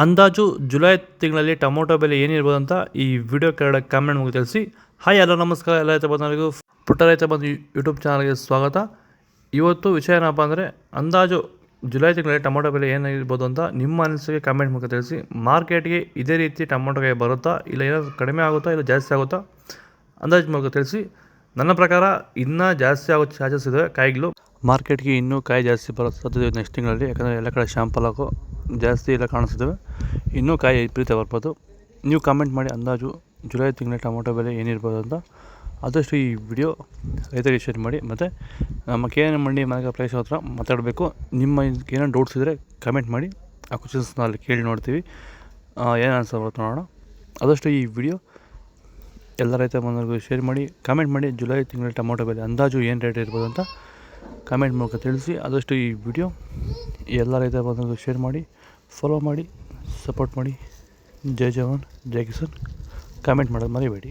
ಅಂದಾಜು ಜುಲೈ ತಿಂಗಳಲ್ಲಿ ಟೊಮೊಟೊ ಬೆಲೆ ಏನಿರ್ಬೋದು ಅಂತ ಈ ವಿಡಿಯೋ ಕೆಳಗಡೆ ಕಾಮೆಂಟ್ ಮೂಲಕ ತಿಳಿಸಿ. ಹಾಯ್ ಹಲೋ ನಮಸ್ಕಾರ ಎಲ್ಲ ರೈತ ಬಂಧುಗಳಿಗೂ ಪುಟ್ಟ ರೈತ ಬಂಧು ಯೂಟ್ಯೂಬ್ ಚಾನಲ್ಗೆ ಸ್ವಾಗತ. ಇವತ್ತು ವಿಷಯ ಏನಪ್ಪ ಅಂದರೆ ಅಂದಾಜು ಜುಲೈ ತಿಂಗಳಲ್ಲಿ ಟೊಮೊಟೊ ಬೆಲೆ ಏನಾಗಿರ್ಬೋದು ಅಂತ ನಿಮ್ಮ ಅನಿಸಿಕೆ ಕಾಮೆಂಟ್ ಮೂಲಕ ತಿಳಿಸಿ. ಮಾರ್ಕೆಟ್ಗೆ ಇದೇ ರೀತಿ ಟೊಮೊಟೊಗೆ ಬರುತ್ತಾ, ಇಲ್ಲ ಏನಾದರೂ ಕಡಿಮೆ ಆಗುತ್ತಾ, ಇಲ್ಲ ಜಾಸ್ತಿ ಆಗುತ್ತಾ ಅಂದಾಜು ಮೂಲಕ ತಿಳಿಸಿ. ನನ್ನ ಪ್ರಕಾರ ಇನ್ನೂ ಜಾಸ್ತಿ ಆಗೋ ಚಾರ್ಜಸ್ ಇದೆ ಕಾಯಿಗಳು. ಮಾರ್ಕೆಟ್ಗೆ ಇನ್ನೂ ಕಾಯಿ ಜಾಸ್ತಿ ಬರೋ ಸಾಧ್ಯತೆ ನೆಕ್ಸ್ಟ್ ತಿಂಗಳಲ್ಲಿ, ಯಾಕಂದರೆ ಎಲ್ಲ ಕಡೆ ಶಾಂಪಲ್ ಹಾಕೋ ಜಾಸ್ತಿ ಎಲ್ಲ ಕಾಣಿಸ್ತಿದ್ದಾವೆ. ಇನ್ನೂ ಕಾಯಿ ವಿಪರೀತ ಬರ್ಬೋದು. ನೀವು ಕಾಮೆಂಟ್ ಮಾಡಿ ಅಂದಾಜು ಜುಲೈ ತಿಂಗಳ ಟೊಮೊಟೊ ಬೆಲೆ ಏನಿರ್ಬೋದು ಅಂತ. ಆದಷ್ಟು ಈ ವಿಡಿಯೋ ರೈತರಿಗೆ ಶೇರ್ ಮಾಡಿ. ಮತ್ತು ನಮ್ಮ ಕೆ ಎನ್ ಮಂಡಿ ಮಾರ್ಕೆಟ್ ಪ್ರೈಸ್ ಹತ್ರ ಮಾತಾಡಬೇಕು. ನಿಮ್ಮ ಏನೋ ಡೌಟ್ಸ್ ಇದ್ದರೆ ಕಮೆಂಟ್ ಮಾಡಿ, ಆ ಕ್ವಶನ್ಸ್ನ ಅಲ್ಲಿ ಕೇಳಿ ನೋಡ್ತೀವಿ, ಏನು ಆನ್ಸರ್ ಬರುತ್ತೆ ನೋಡೋಣ. ಆದಷ್ಟು ಈ ವಿಡಿಯೋ ಎಲ್ಲ ರೈತ ಬಂಧುಗಳಿಗೂ ಶೇರ್ ಮಾಡಿ, ಕಾಮೆಂಟ್ ಮಾಡಿ. ಜುಲೈ ತಿಂಗಳ ಟೊಮೊಟೊ ಬೆಲೆ ಅಂದಾಜು ಏನು ರೇಟ್ ಇರ್ಬೋದು ಅಂತ ಕಾಮೆಂಟ್ ಮೂಲಕ ತಿಳಿಸಿ. ಆದಷ್ಟು ಈ ವಿಡಿಯೋ ಎಲ್ಲ ರೈತ ಬಂಧುಗಳಿಗೂ ಶೇರ್ ಮಾಡಿ, ಫಾಲೋ ಮಾಡಿ, ಸಪೋರ್ಟ್ ಮಾಡಿ. ಜೈ ಜವಾನ್ ಜೈ ಕಿಸಾನ್. ಕಾಮೆಂಟ್ ಮಾಡೋದು ಮರಿಬೇಡಿ.